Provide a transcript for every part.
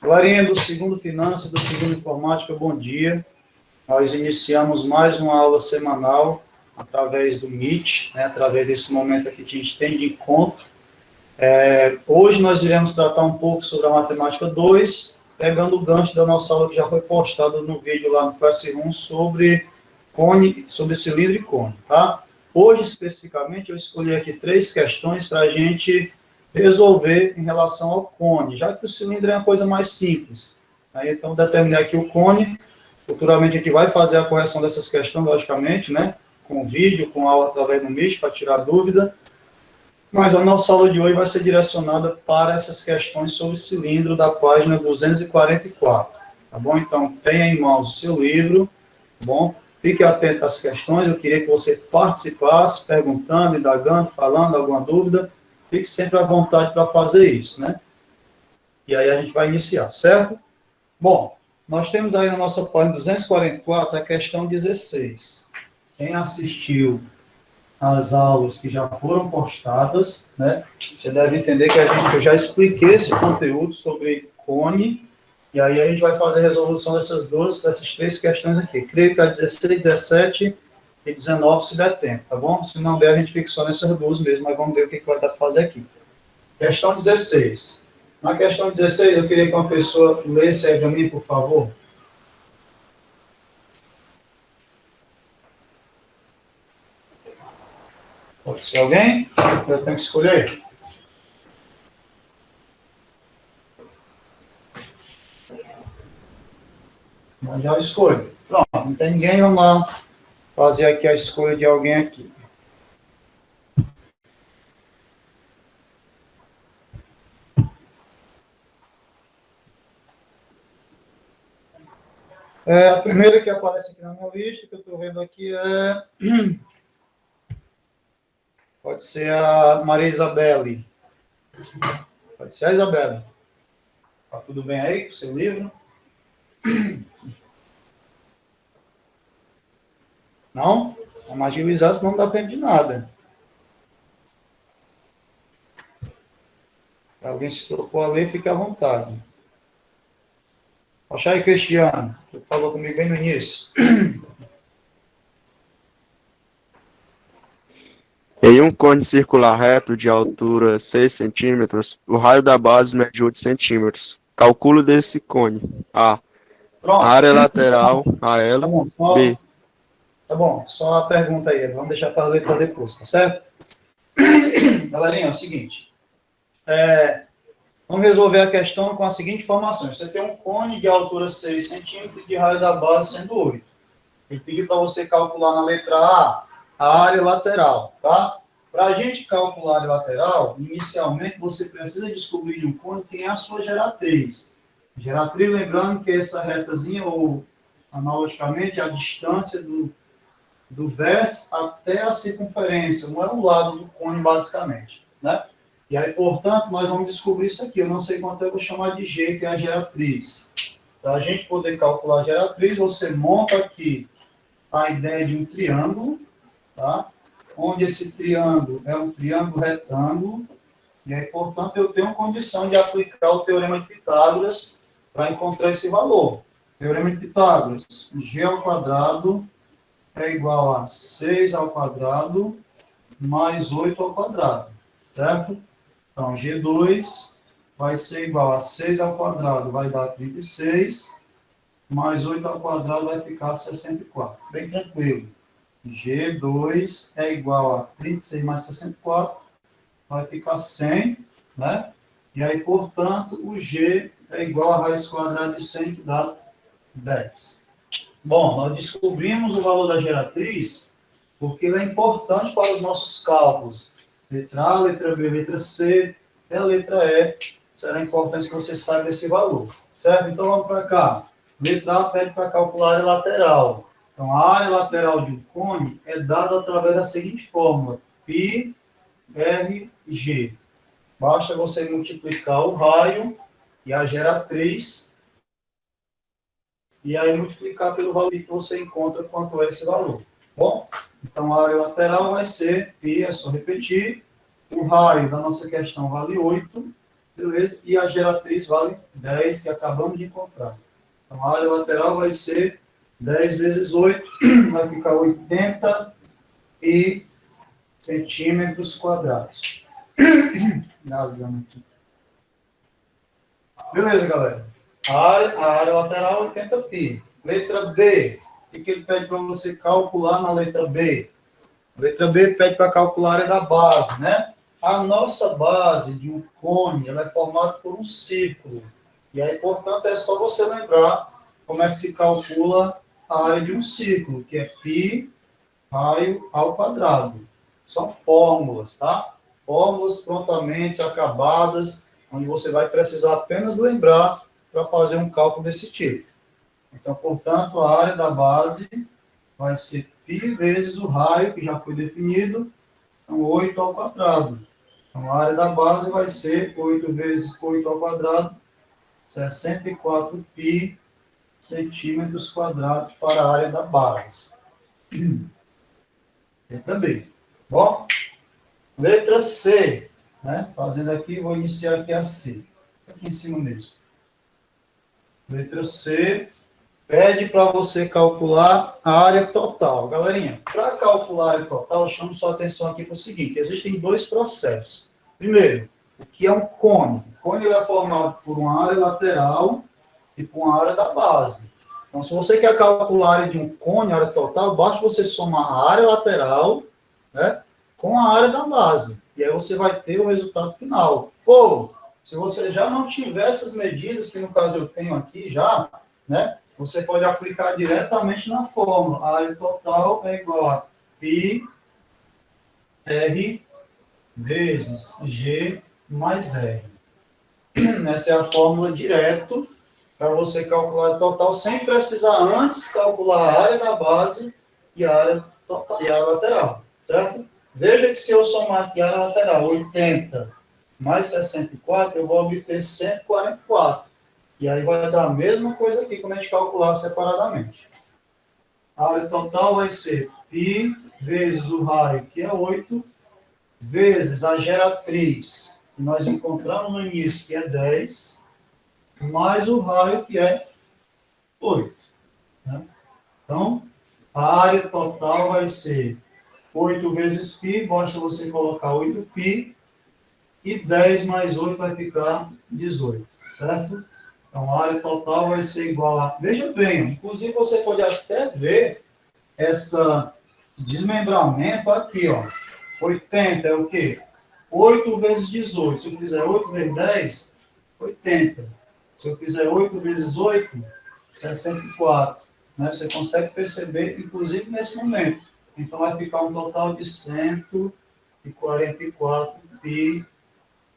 Galerinha do segundo Finanças, do segundo Informática, bom dia. Nós iniciamos mais uma aula semanal através do Meet, né, através desse momento aqui que a gente tem de encontro. Hoje nós iremos tratar um pouco sobre a Matemática 2, pegando o gancho da nossa aula que já foi postada no vídeo lá no Classroom sobre cone, sobre cilindro e cone, tá? Hoje, especificamente, eu escolhi aqui 3 questões para a gente resolver em relação ao cone, já que o cilindro é uma coisa mais simples. Aí, então, determinei aqui o cone. Futuramente, a gente vai fazer a correção dessas questões, logicamente, né? Com vídeo, com aula através do Meet, para tirar dúvida. Mas a nossa aula de hoje vai ser direcionada para essas questões sobre cilindro da página 244. Tá bom? Então, tenha em mãos o seu livro, tá bom? Fique atento às questões. Eu queria que você participasse, perguntando, indagando, falando alguma dúvida. Fique sempre à vontade para fazer isso, né? E aí a gente vai iniciar, certo? Bom, nós temos aí na nossa página 244 a questão 16. Quem assistiu às aulas que já foram postadas, né? Você deve entender que eu já expliquei esse conteúdo sobre cone, e aí a gente vai fazer a resolução dessas 3 questões aqui. Creio que a 16, 17 e 19, se der tempo, tá bom? Se não der, a gente fica só nessas 2 mesmo, mas vamos ver o que vai dar para fazer aqui. Questão 16. Na questão 16, eu queria que uma pessoa lesse aí para mim, por favor. Pode ser alguém? Eu tenho que escolher. Mas já escolho. Pronto, não tem ninguém, vamos lá fazer aqui a escolha de alguém aqui. A primeira que aparece aqui na minha lista, que eu estou vendo aqui, pode ser a Maria Isabelle. Pode ser a Isabelle. Tá tudo bem aí com o seu livro? Não? Vamos agilizar, senão não dá tempo de nada. Se alguém se propor a ler, fique à vontade. Oxa aí, Cristiano, você falou comigo bem no início. Em um cone circular reto de altura 6 centímetros, o raio da base mede 8 centímetros. Calculo desse cone. A. Pronto. A área lateral, AL. Tá bom, B. Tá bom, só a pergunta aí. Vamos deixar para ler para depois, tá certo? Galerinha, é o seguinte. Vamos resolver a questão com a seguinte informação. Você tem um cone de altura 6 centímetros e de raio da base sendo 8. Ele pediu para você calcular na letra A área lateral, tá? Para a gente calcular a área lateral, inicialmente você precisa descobrir de um cone quem é a sua geratriz. Geratriz, lembrando que essa retazinha, ou analogicamente, a distância do vértice até a circunferência, não é o lado do cone, basicamente, né? E aí, portanto, nós vamos descobrir isso aqui. Eu não sei quanto eu vou chamar de G, que é a geratriz. Para a gente poder calcular a geratriz, você monta aqui a ideia de um triângulo, tá? Onde esse triângulo é um triângulo retângulo, e aí, portanto, eu tenho condição de aplicar o Teorema de Pitágoras para encontrar esse valor. Teorema de Pitágoras, G ao quadrado é igual a 6 ao quadrado mais 8 ao quadrado, certo? Então, G2 vai ser igual a 6 ao quadrado, vai dar 36, mais 8 ao quadrado vai ficar 64. Bem tranquilo. G2 é igual a 36 mais 64, vai ficar 100, né? E aí, portanto, o G é igual a raiz quadrada de 100, que dá 10. Bom, nós descobrimos o valor da geratriz porque ele é importante para os nossos cálculos. Letra A, letra B, letra C, e a letra E. Será importante que você saiba esse valor, certo? Então, vamos para cá. Letra A pede para calcular a área lateral. Então, a área lateral de um cone é dada através da seguinte fórmula. Π, R, G. Basta você multiplicar o raio e a geratriz, e aí multiplicar pelo valor que você encontra quanto é esse valor. Bom, então a área lateral vai ser π, é só repetir. O raio da nossa questão vale 8, Beleza? E a geratriz vale 10, que acabamos de encontrar. Então, a área lateral vai ser 10 vezes 8, vai ficar 80 e centímetros quadrados. Gasgando aqui. Beleza, galera. A área lateral é 80 π. Letra B. O que ele pede para você calcular na letra B? A letra B pede para calcular a área da base, né? A nossa base de um cone, ela é formada por um círculo. E aí, portanto, é só você lembrar como é que se calcula a área de um círculo, que é π raio ao quadrado. São fórmulas, tá? Fórmulas prontamente acabadas, onde você vai precisar apenas lembrar para fazer um cálculo desse tipo. Então, portanto, a área da base vai ser π vezes o raio, que já foi definido, então 8 ao quadrado. Então, a área da base vai ser 8 vezes 8 ao quadrado, 64 π centímetros quadrados para a área da base. Letra B. Bom, letra C. Né? Fazendo aqui, vou iniciar aqui a C. Aqui em cima mesmo. Letra C. Pede para você calcular a área total. Galerinha, para calcular a área total, chamo sua atenção aqui para o seguinte. Existem dois processos. Primeiro, o que é um cone? O cone é formado por uma área lateral e por uma área da base. Então, se você quer calcular a área de um cone, a área total, basta você somar a área lateral, né, com a área da base. E aí você vai ter o resultado final. Ou, se você já não tiver essas medidas, que no caso eu tenho aqui já, né, você pode aplicar diretamente na fórmula. A área total é igual a π R vezes G mais R. Essa é a fórmula direto para você calcular a total, sem precisar antes calcular a área da base e a área total, e a área lateral, certo? Veja que se eu somar aqui a área lateral, 80 mais 64, eu vou obter 144. E aí vai dar a mesma coisa aqui quando a gente calcular separadamente. A área total vai ser π vezes o raio, que é 8, vezes a geratriz, que nós encontramos no início, que é 10, mais o raio, que é 8. Né? Então, a área total vai ser 8 vezes π, basta você colocar 8π, e 10 mais 8 vai ficar 18, certo? Então, a área total vai ser igual a... Veja bem, inclusive você pode até ver esse desmembramento aqui, ó. 80 é o quê? 8 vezes 18. Se eu fizer 8 vezes 10, 80. Se eu fizer 8 vezes 8, 64. Né? Você consegue perceber, inclusive nesse momento. Então, vai ficar um total de 144 π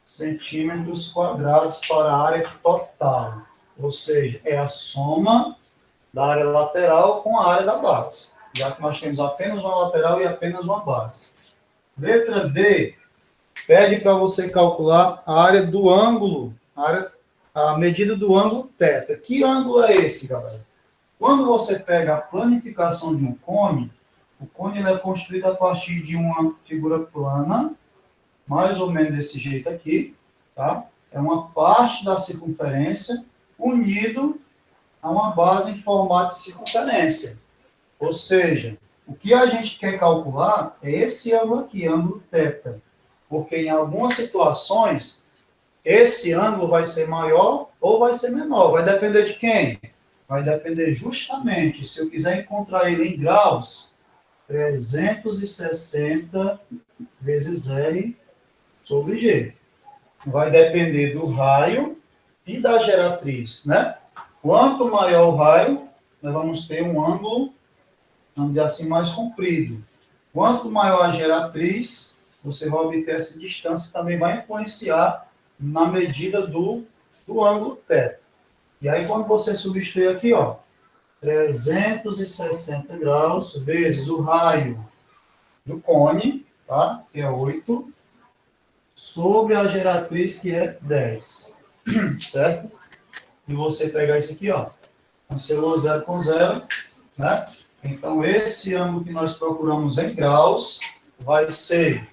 centímetros quadrados para a área total. Ou seja, é a soma da área lateral com a área da base. Já que nós temos apenas uma lateral e apenas uma base. Letra D pede para você calcular a área do ângulo, a medida do ângulo θ. Que ângulo é esse, galera? Quando você pega a planificação de um cone, o cone é construído a partir de uma figura plana, mais ou menos desse jeito aqui, tá? É uma parte da circunferência unido a uma base em formato de circunferência. Ou seja, o que a gente quer calcular é esse ângulo aqui, ângulo θ. Porque em algumas situações, esse ângulo vai ser maior ou vai ser menor. Vai depender de quem? Vai depender justamente, se eu quiser encontrar ele em graus, 360 vezes R sobre G. Vai depender do raio e da geratriz, né? Quanto maior o raio, nós vamos ter um ângulo, vamos dizer assim, mais comprido. Quanto maior a geratriz, você vai obter essa distância, também vai influenciar na medida do ângulo θ. E aí, quando você substituir aqui, ó, 360 graus vezes o raio do cone, tá? Que é 8, sobre a geratriz, que é 10, certo? E você pegar isso aqui, ó, cancelou 0 com 0, né? Então, esse ângulo que nós procuramos em graus vai ser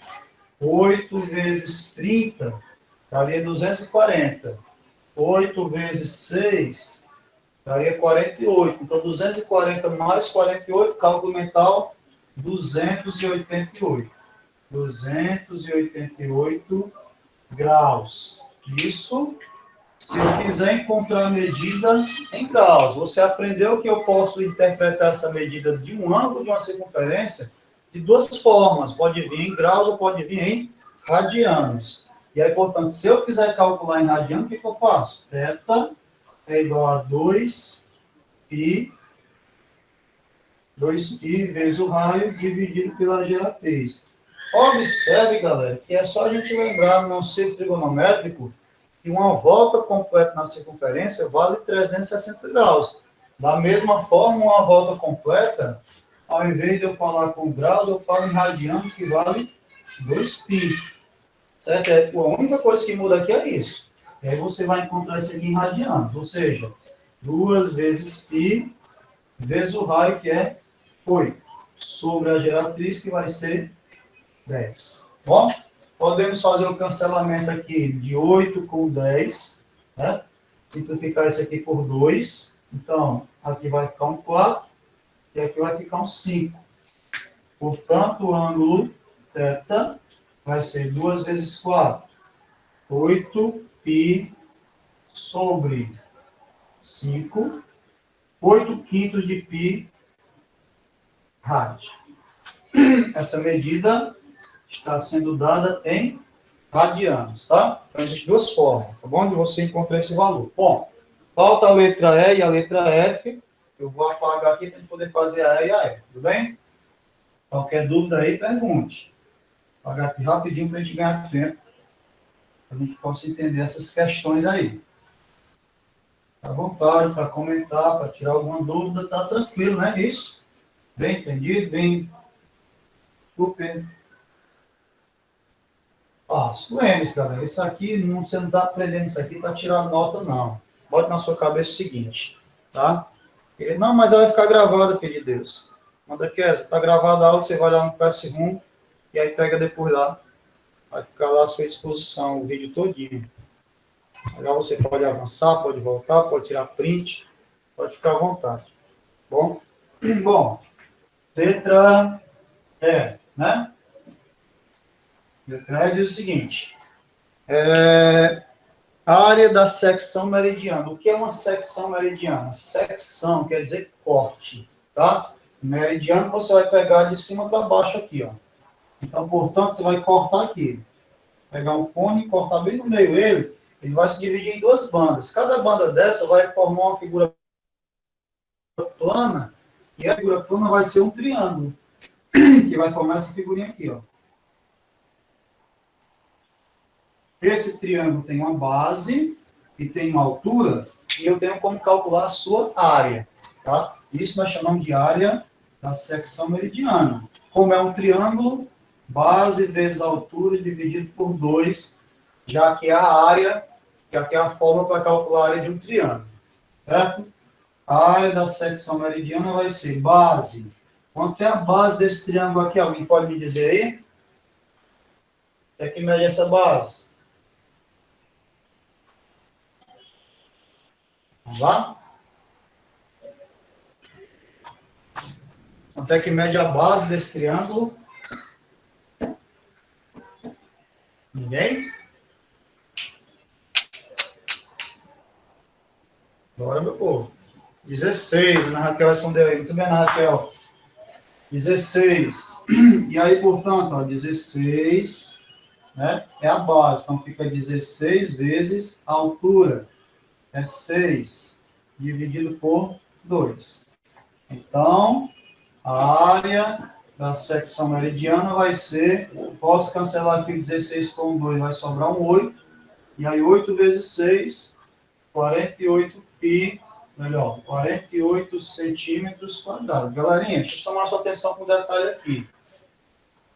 8 vezes 30, daria 240. 8 vezes 6 daria 48. Então, 240 mais 48, cálculo mental, 288. 288 graus. Isso, se eu quiser encontrar a medida em graus. Você aprendeu que eu posso interpretar essa medida de um ângulo, de uma circunferência, de duas formas. Pode vir em graus ou pode vir em radianos. E aí, portanto, se eu quiser calcular em radiano, o que eu faço? Θ é igual a 2π vezes o raio dividido pela geratriz. Observe, galera, que é só a gente lembrar, não ser trigonométrico, que uma volta completa na circunferência vale 360 graus. Da mesma forma, uma volta completa, ao invés de eu falar com graus, eu falo em radianos, que vale 2π. Certo? A única coisa que muda aqui é isso. E aí você vai encontrar isso aqui em radianos, ou seja, 2 vezes π vezes o raio, que é 8, sobre a geratriz, que vai ser 10. Bom, podemos fazer o cancelamento aqui de 8 com 10, né? Simplificar isso aqui por 2. Então, aqui vai ficar um 4 e aqui vai ficar um 5. Portanto, o ângulo θ vai ser 2 vezes 4. 8π sobre 5. 8 quintos de π rádio. Essa medida está sendo dada em radianos, tá? Então, existem duas formas, tá bom? De você encontrar esse valor. Bom, falta a letra E e a letra F. Eu vou apagar aqui para a gente poder fazer a E e a F, tudo bem? Qualquer dúvida aí, pergunte. Vou apagar aqui rapidinho para a gente ganhar tempo, para a gente possa entender essas questões aí. Fica à vontade para comentar, para tirar alguma dúvida, tá tranquilo, né? Isso? Bem entendido, bem super fácil. Lembre-se, galera, isso aqui, você não está aprendendo isso aqui para tirar nota, não. Bote na sua cabeça o seguinte, tá? Não, mas ela vai ficar gravada, filho de Deus. Manda que está gravada a aula, você vai lá no PS1 e aí pega depois lá. Vai ficar lá à sua disposição, o vídeo todinho. Agora você pode avançar, pode voltar, pode tirar print, pode ficar à vontade. Bom? Bom, letra E, né? Letra E diz o seguinte. Área da secção meridiana. O que é uma secção meridiana? Secção quer dizer corte, tá? Meridiano você vai pegar de cima para baixo aqui, ó. Então, portanto, você vai cortar aqui. Pegar um cone e cortar bem no meio ele vai se dividir em duas bandas. Cada banda dessa vai formar uma figura plana, e a figura plana vai ser um triângulo, que vai formar essa figurinha aqui, ó. Esse triângulo tem uma base e tem uma altura, e eu tenho como calcular a sua área, tá? Isso nós chamamos de área da secção meridiana. Como é um triângulo, base vezes altura dividido por 2, já que é a área, já que é a forma para calcular a área de um triângulo, certo? A área da secção meridiana vai ser base. Quanto é a base desse triângulo aqui? Alguém pode me dizer aí? É que mede essa base. Vamos lá? Quanto é que mede a base desse triângulo? Ninguém? Bora, meu povo. 16, Ana Raquel respondeu aí. Muito bem, Ana Raquel. 16. E aí, portanto, ó, 16, né, é a base. Então, fica 16 vezes a altura. É 6 dividido por 2. Então, a área da secção meridiana vai ser, posso cancelar aqui 16 com 2, vai sobrar um 8. E aí, 8 vezes 6, 48π, melhor, 48 centímetros quadrados. Galerinha, deixa eu chamar sua atenção para um detalhe aqui.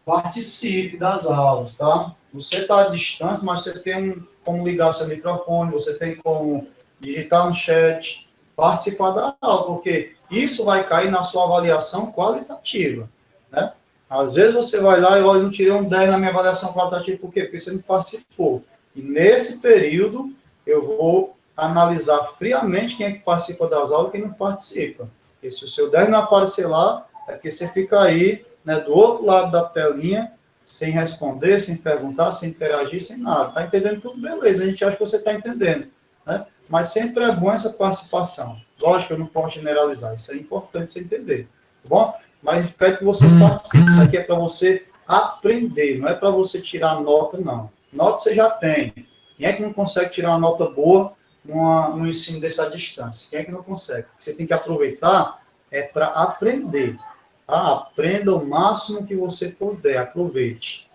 Participe das aulas, tá? Você está à distância, mas você tem como ligar seu microfone, você tem como digitar no chat, participar da aula, porque isso vai cair na sua avaliação qualitativa, né? Às vezes você vai lá e olha, não tirei um 10 na minha avaliação qualitativa, por quê? Porque você não participou. E nesse período, eu vou analisar friamente quem é que participa das aulas e quem não participa. Porque se o seu 10 não aparecer lá, é porque você fica aí, né, do outro lado da telinha, sem responder, sem perguntar, sem interagir, sem nada. Tá entendendo tudo? Beleza, a gente acha que você está entendendo, né? Mas sempre é bom essa participação. Lógico que eu não posso generalizar, isso é importante você entender, tá bom? Mas quero que você participe. Isso aqui é para você aprender, não é para você tirar nota, não. Nota você já tem. Quem é que não consegue tirar uma nota boa no ensino dessa distância? Quem é que não consegue? O que você tem que aproveitar é para aprender. Tá? Aprenda o máximo que você puder. Aproveite.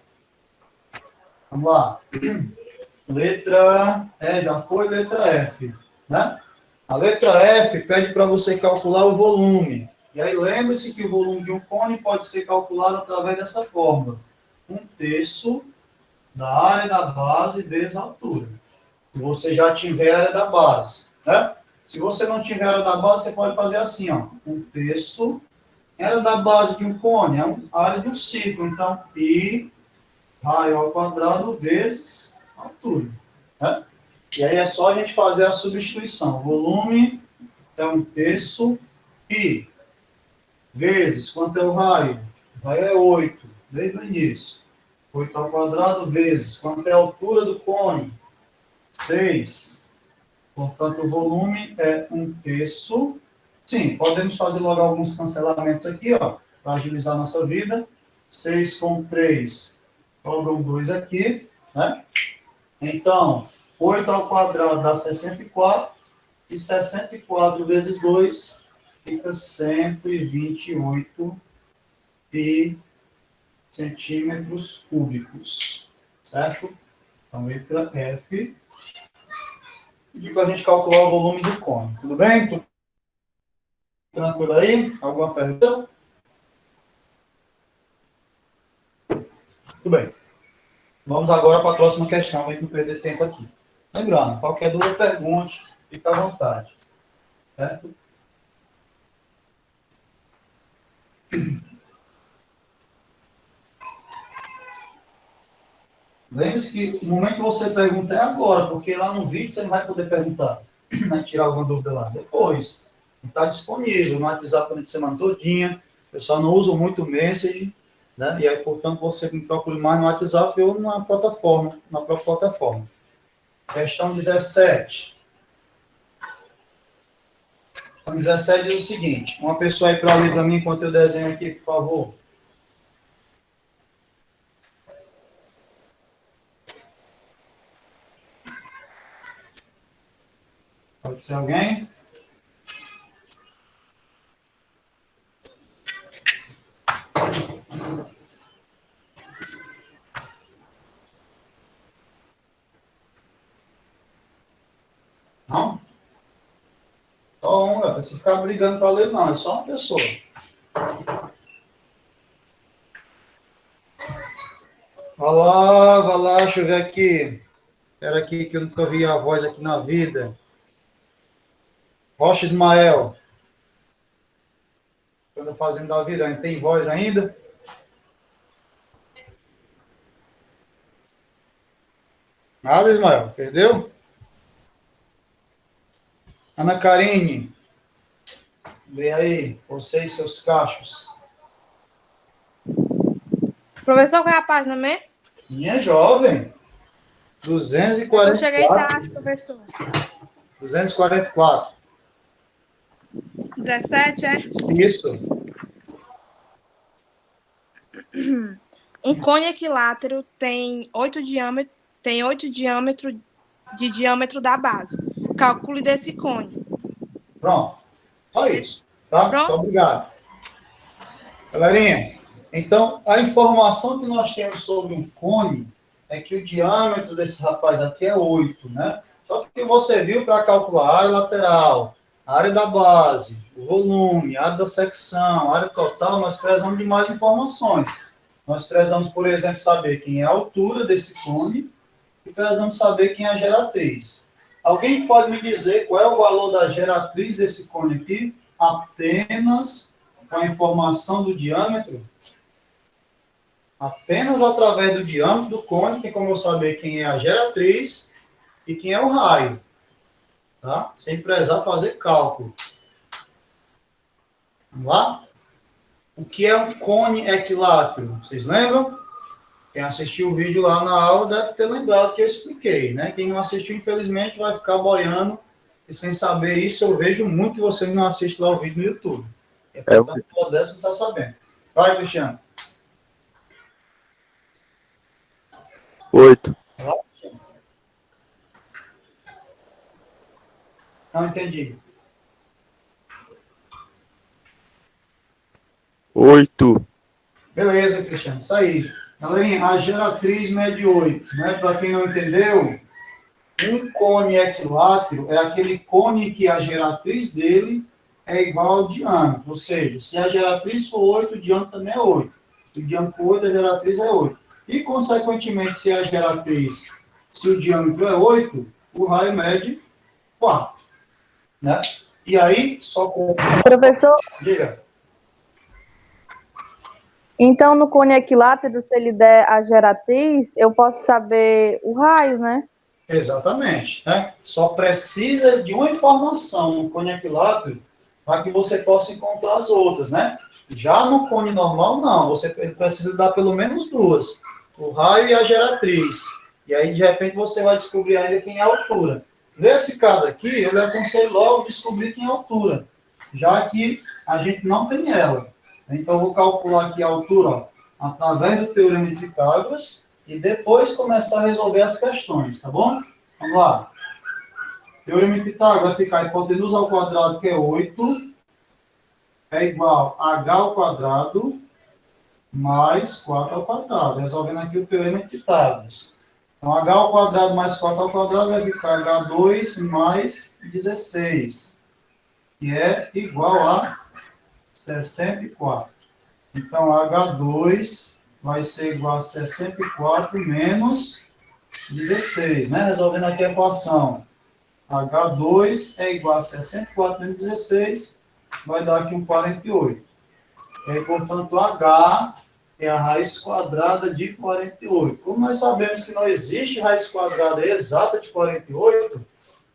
Vamos lá. Letra E, já foi letra F, né? A letra F pede para você calcular o volume. E aí lembre-se que o volume de um cone pode ser calculado através dessa fórmula. 1/3 da área da base vezes a altura. Se você já tiver a área da base, né? Se você não tiver a área da base, você pode fazer assim, ó. 1/3. A área da base de um cone é a área de um círculo. Então, π raio ao quadrado vezes a altura, né? E aí é só a gente fazer a substituição. O volume é 1/3 π vezes, quanto é o raio? O raio é 8, desde o início. 8 ao quadrado vezes, quanto é a altura do cone? 6. Portanto, o volume é 1/3. Sim, podemos fazer logo alguns cancelamentos aqui, ó, para agilizar a nossa vida. 6 com 3, sobram 2 aqui, né? Então, 8 ao quadrado dá 64, e 64 vezes 2 fica 128 centímetros cúbicos, certo? Então, letra F. E para a gente calcular o volume do cone. Tudo bem? Tudo tranquilo aí? Alguma pergunta? Tudo bem. Vamos agora para a próxima questão, para não perder tempo aqui. Lembrando, qualquer dúvida, pergunte, fica à vontade. Certo? Lembre-se que o momento que você pergunta é agora, porque lá no vídeo você não vai poder perguntar, né? Tirar alguma dúvida lá. Depois, está disponível no WhatsApp durante a semana todinha. Eu só não uso muito o Message, né? E aí, portanto, você me procure mais no WhatsApp ou na plataforma, na própria plataforma. Questão 17. Questão 17 diz o seguinte. Uma pessoa aí para ler para mim enquanto eu desenho aqui, por favor. Pode ser alguém? Não? Só um, não precisa ficar brigando para ler, não. É só uma pessoa. Vai lá, deixa eu ver aqui. Espera aqui que eu nunca vi a voz aqui na vida. Rocha Ismael. Quando fazendo da vida, tem voz ainda? Nada, Ismael? Perdeu? Ana Karine. Vê aí, você e seus cachos. Professor, qual é a página mesmo? Minha jovem. 244. Eu cheguei tarde, professor. 244. 17, é? Isso. Um cone equilátero tem 8 diâmetros de diâmetro da base. Calcule desse cone. Pronto. Só isso. Tá? Pronto. Muito obrigado. Galerinha, então, a informação que nós temos sobre um cone é que o diâmetro desse rapaz aqui é 8, né? Só que você viu para calcular a área lateral, a área da base, o volume, a área da secção, a área total, nós precisamos de mais informações. Nós precisamos, por exemplo, saber quem é a altura desse cone e precisamos saber quem é a geratriz. Alguém pode me dizer qual é o valor da geratriz desse cone aqui? Apenas com a informação do diâmetro? Apenas através do diâmetro do cone tem como eu saber quem é a geratriz e quem é o raio. Tá? Sem precisar fazer cálculo. Vamos lá? O que é um cone equilátero? Vocês lembram? Quem assistiu o vídeo lá na aula deve ter lembrado que eu expliquei, né? Quem não assistiu, infelizmente, vai ficar boiando e sem saber isso. Eu vejo muito que você não assiste lá o vídeo no YouTube. Portanto, toda dessa não está sabendo. Vai, Cristiano. 8. Não entendi. 8. Beleza, Cristiano. Isso aí. Galerinha, a geratriz mede 8. Né? Para quem não entendeu, um cone equilátero é aquele cone que a geratriz dele é igual ao diâmetro. Ou seja, se a geratriz for 8, o diâmetro também é 8. Se o diâmetro for 8, a geratriz é 8. E, consequentemente, se o diâmetro é 8, o raio mede 4. Né? E aí, só com... Professor, Diga. então no cone equilátero, se ele der a geratriz, eu posso saber o raio, né? Exatamente. Né? Só precisa de uma informação no cone equilátero para que você possa encontrar as outras, né? Já no cone normal, não. Você precisa dar pelo menos duas. O raio e a geratriz. E aí, de repente, você vai descobrir ainda quem é a altura. Nesse caso aqui, eu lhe aconselho logo descobrir quem é a altura, já que a gente não tem ela. Então, eu vou calcular aqui a altura, ó, através do Teorema de Pitágoras, e depois começar a resolver as questões, tá bom? Vamos lá. Teorema de Pitágoras vai ficar hipotenusa ao quadrado, que é 8, é igual a h ao quadrado mais 4 ao quadrado. Resolvendo aqui o Teorema de Pitágoras. Então, h ao quadrado mais 4 ao quadrado vai ficar h2 mais 16, que é igual a 64. Então, h2 vai ser igual a 64 menos 16, né? Resolvendo aqui a equação. h2 é igual a 64 menos 16, vai dar aqui um 48. E, portanto, h é a raiz quadrada de 48. Como nós sabemos que não existe raiz quadrada exata de 48,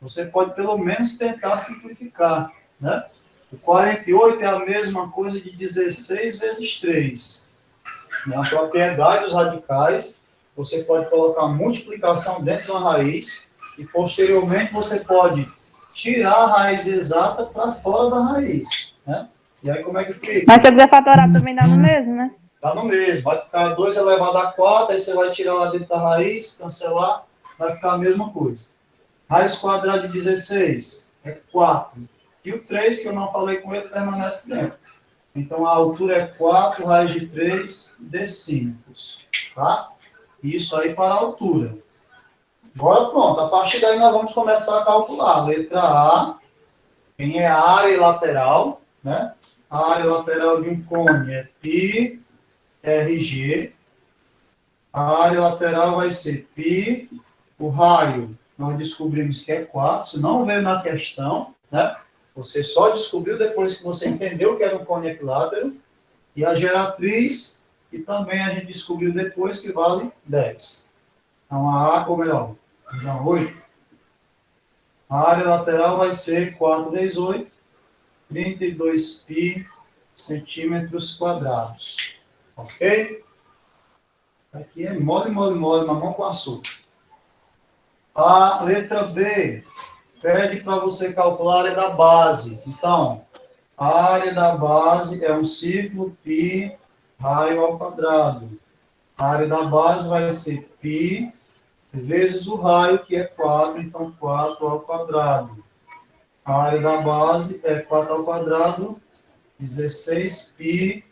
você pode pelo menos tentar simplificar, né? O 48 é a mesma coisa de 16 vezes 3. Na propriedade dos radicais, você pode colocar multiplicação dentro da raiz e, posteriormente, você pode tirar a raiz exata para fora da raiz, né? E aí, como é que fica? Mas se eu quiser fatorar, também dá no mesmo, né? Dá no mesmo. Vai ficar 2 elevado a 4, aí você vai tirar lá dentro da raiz, cancelar, vai ficar a mesma coisa. Raiz quadrada de 16 é 4. E o 3, que eu não falei com ele, permanece dentro. Então, a altura é 4, raiz de 3 decímetros. Tá? Isso aí para a altura. Agora, pronto. A partir daí, nós vamos começar a calcular. Letra A, quem é a área lateral, né? A área lateral de um cone é π RG, a área lateral vai ser π, o raio nós descobrimos que é 4, se não veio na questão, né? Você só descobriu depois que você entendeu que era um cone equilátero, e a geratriz, que também a gente descobriu depois que vale 10. Então, ou melhor, já 8. A área lateral vai ser 4 vezes 8, 32 π centímetros quadrados. Ok? Aqui é mole, mamão com açúcar. A letra B pede para você calcular a área da base. Então, a área da base é um círculo π raio ao quadrado. A área da base vai ser π vezes o raio, que é 4, então 4 ao quadrado. A área da base é 4 ao quadrado, 16 π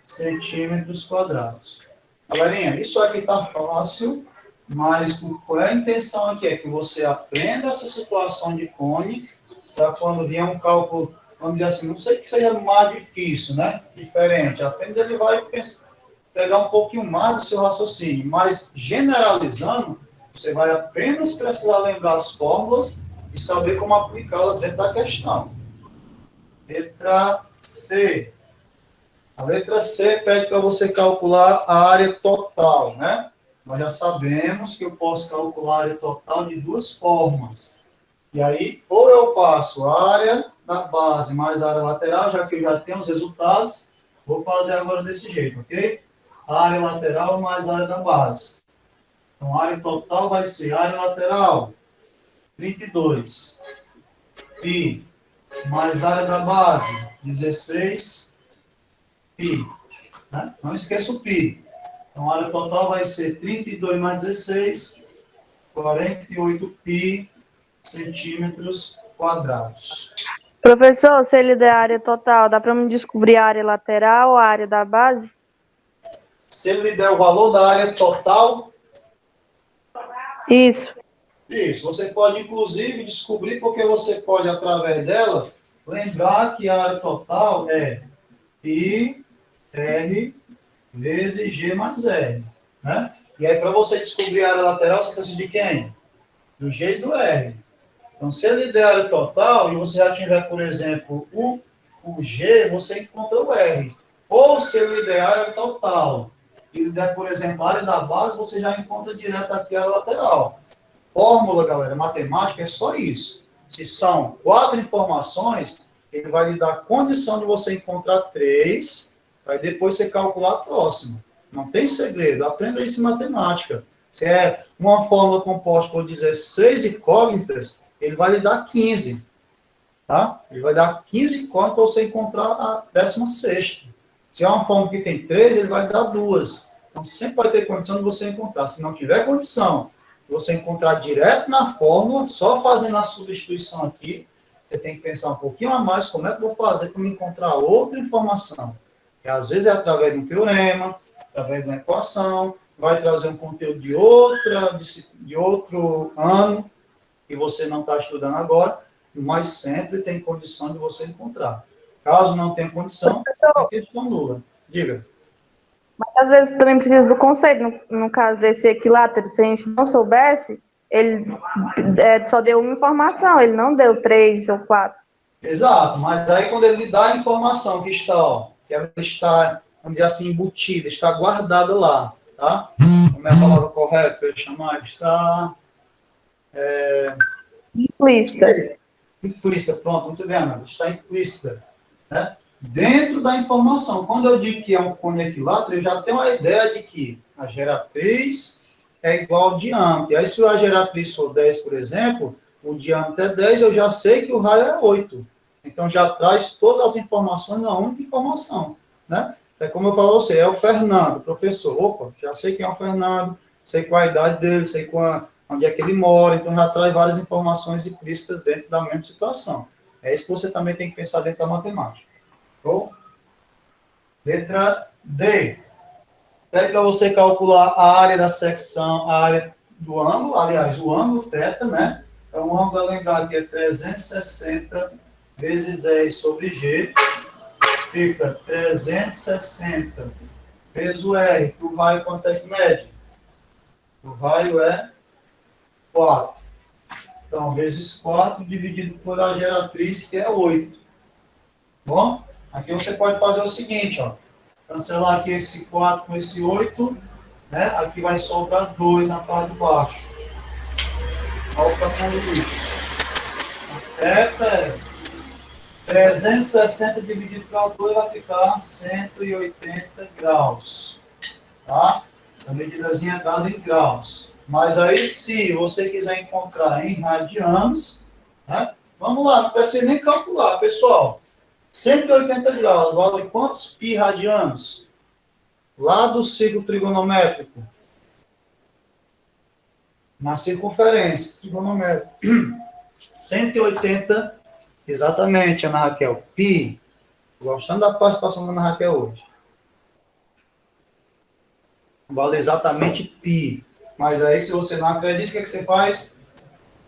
centímetros quadrados. Galerinha, isso aqui está fácil, mas qual é a intenção aqui? É que você aprenda essa situação de cone, para quando vier um cálculo, vamos dizer assim, não sei que seja mais difícil, né? Diferente, apenas ele vai pegar um pouquinho mais do seu raciocínio, mas generalizando, você vai apenas precisar lembrar as fórmulas e saber como aplicá-las dentro da questão. Letra C. A letra C pede para você calcular a área total, né? Nós já sabemos que eu posso calcular a área total de duas formas. E aí, ou eu faço a área da base mais a área lateral, já que eu já tenho os resultados, vou fazer agora desse jeito, ok? A área lateral mais a área da base. Então, a área total vai ser a área lateral, 32. Pi, mais a área da base, 16. Pi. Né? Não esqueça o pi. Então, a área total vai ser 32 mais 16, 48 pi centímetros quadrados. Professor, se ele der a área total, dá para me descobrir a área lateral, a área da base? Se ele der o valor da área total, Isso. você pode, inclusive, descobrir, porque você pode, através dela, lembrar que a área total é pi R vezes G mais R. Né? E aí, para você descobrir a área lateral, você precisa de quem? Do G e do R. Então, se ele der a área total, e você já tiver, por exemplo, o G, você encontra o R. Ou se ele der a área total, e ele der, por exemplo, a área da base, você já encontra direto aqui a área lateral. Fórmula, galera, matemática é só isso. Se são 4 informações, ele vai lhe dar condição de você encontrar 3, para depois você calcular a próxima. Não tem segredo, aprenda isso em matemática. Se é uma fórmula composta por 16 incógnitas, ele vai lhe dar 15. Tá? Ele vai dar 15 incógnitas para você encontrar a 16ª. Se é uma fórmula que tem 3, ele vai lhe dar 2. Então, sempre vai ter condição de você encontrar. Se não tiver condição de você encontrar direto na fórmula, só fazendo a substituição aqui, você tem que pensar um pouquinho a mais como é que eu vou fazer para me encontrar outra informação. Que às vezes é através de um teorema, através de uma equação, vai trazer um conteúdo de outro ano, que você não está estudando agora, mas sempre tem condição de você encontrar. Caso não tenha condição, é questão nula. Diga. Mas às vezes também precisa do conceito. No caso desse equilátero, se a gente não soubesse, ele só deu uma informação, ele não deu 3 ou 4. Exato, mas aí quando ele lhe dá a informação que está, que ela está, vamos dizer assim, embutida, está guardada lá, tá? Como é a palavra correta para eu chamar? Está... Implícita. Implícita, pronto, muito bem, Ana. Está implícita, né? Dentro da informação. Quando eu digo que é um cone equilátero, eu já tenho a ideia de que a geratriz é igual ao diâmetro. E aí, se a geratriz for 10, por exemplo, o diâmetro é 10, eu já sei que o raio é 8. Então, já traz todas as informações na única informação, né? É como eu falo a você, é o Fernando, professor. Opa, já sei quem é o Fernando, sei qual a idade dele, sei onde é que ele mora, então já traz várias informações implícitas dentro da mesma situação. É isso que você também tem que pensar dentro da matemática. Bom? Letra D. Pede para você calcular a área da secção, a área do ângulo, aliás, o ângulo θ, né? Então, o ângulo, a lembrar que é 360 vezes R sobre G, fica 360 vezes o R, que o raio quanto é que mede? O raio é 4. Então, vezes 4 dividido por a geratriz, que é 8. Bom? Aqui você pode fazer o seguinte, ó. Cancelar aqui esse 4 com esse 8, né? Aqui vai sobrar 2 na parte de baixo. Olha o tamanho disso. Θ é 360 dividido pela 2 vai ficar 180 graus. Tá? Essa medidazinha é dada em graus. Mas aí, se você quiser encontrar em radianos, né? Vamos lá, não precisa nem calcular, pessoal. 180 graus vale quantos pi radianos? Lá do ciclo trigonométrico. Na circunferência trigonométrica. 180, exatamente, Ana Raquel. Pi. Gostando da participação da Ana Raquel hoje. Vale exatamente pi. Mas aí, se você não acredita, o que, é que você faz?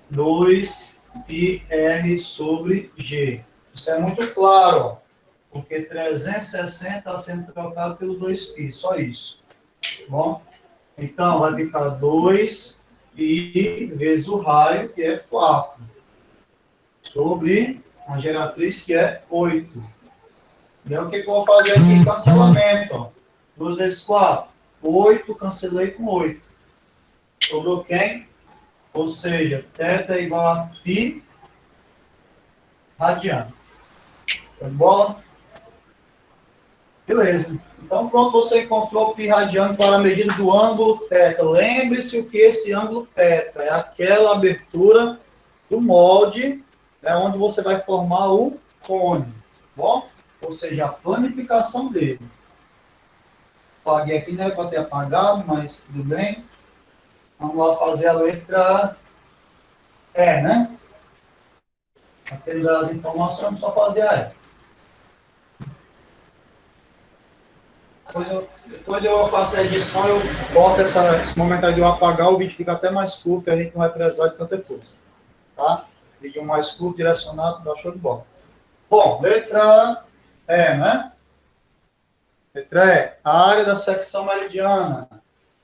2 pi r sobre g. Isso é muito claro, ó, porque 360 está sendo trocado pelo 2π, só isso. Bom, então vai ficar 2π vezes o raio, que é 4, sobre a geratriz, que é 8. E aí, o que eu vou fazer aqui? Cancelamento, ó. 2 vezes 4, 8, cancelei com 8. Sobrou quem? Ou seja, θ é igual a π radiano. Foi bola? Beleza. Então, pronto, você encontrou π radiano para a medida do ângulo θ. Lembre-se o que esse ângulo θ é aquela abertura do molde, né, onde você vai formar o cone. Bom? Ou seja, a planificação dele. Apaguei aqui, né, para ter apagado, mas tudo bem. Vamos lá fazer a letra E, né? Aqueles das informações, só fazer a E. Depois eu faço a edição, eu boto esse momento aí de eu apagar, o vídeo fica até mais curto, a gente não vai precisar de tanta coisa. Tá? Vídeo mais curto, direcionado, dá show de bola. Bom, letra E, né? Letra E. A área da secção meridiana.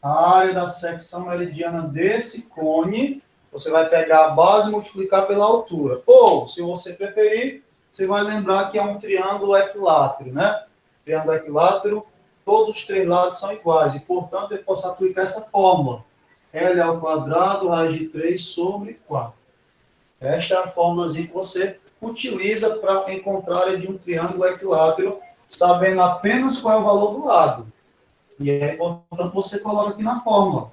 A área da secção meridiana desse cone, você vai pegar a base e multiplicar pela altura. Ou, se você preferir, você vai lembrar que é um triângulo equilátero, né? Triângulo equilátero, todos os três lados são iguais. E, portanto, eu posso aplicar essa fórmula. L ao quadrado, raiz de 3 sobre 4. Esta é a fórmulazinha que você utiliza para encontrar a área de um triângulo equilátero, sabendo apenas qual é o valor do lado. E é importante você coloca aqui na fórmula.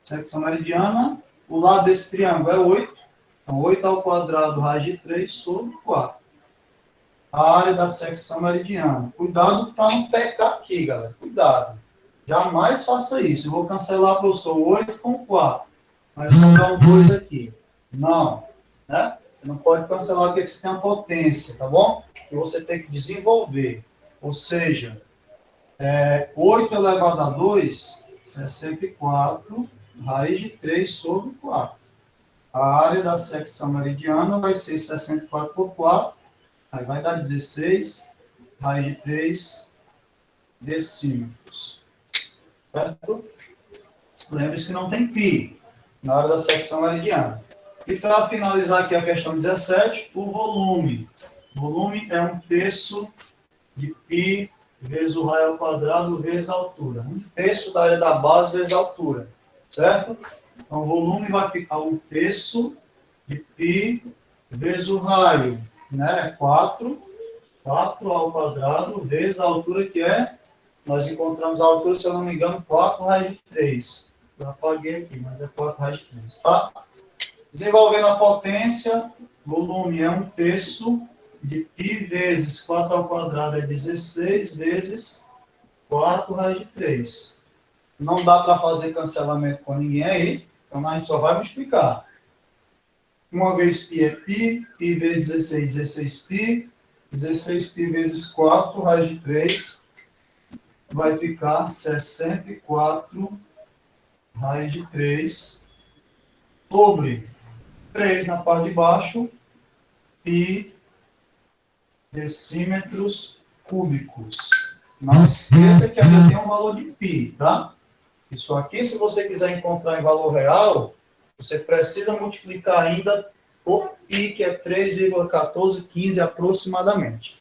Secção meridiana, o lado desse triângulo é 8. Então, 8 ao quadrado, raiz de 3 sobre 4. A área da secção meridiana. Cuidado para não pecar aqui, galera. Cuidado. Jamais faça isso. Eu vou cancelar, professor, 8 com 4. Vai sobrar um 2 aqui. Não. Né? Você não pode cancelar porque você tem a potência, tá bom? Que você tem que desenvolver. Ou seja, 8 elevado a 2, 64, raiz de 3 sobre 4. A área da secção meridiana vai ser 64 por 4, aí vai dar 16, raiz de 3 decímetros. Certo? Lembre-se que não tem π na área da secção meridiana. E para finalizar aqui a questão 17, o volume. O volume é 1/3 de π vezes o raio ao quadrado vezes a altura. 1/3 da área da base vezes a altura. Certo? Então, o volume vai ficar 1/3 de π vezes o raio. Né? 4 ao quadrado vezes a altura que é. Nós encontramos a altura, se eu não me engano, 4 raiz de 3. Eu apaguei aqui, mas é 4 raiz de 3. Tá? Desenvolvendo a potência, volume é 1/3 de π vezes 4 ao quadrado é 16 vezes 4 raiz de 3. Não dá para fazer cancelamento com ninguém aí, então a gente só vai multiplicar. Uma vez π é π, π vezes 16, 16π, 16π vezes 4 raiz de 3, vai ficar 64 raiz de 3 sobre 3 na parte de baixo, π decímetros cúbicos. Não esqueça que aqui tem um valor de π, tá? Isso aqui, se você quiser encontrar em valor real, você precisa multiplicar ainda por π, que é 3,1415 aproximadamente.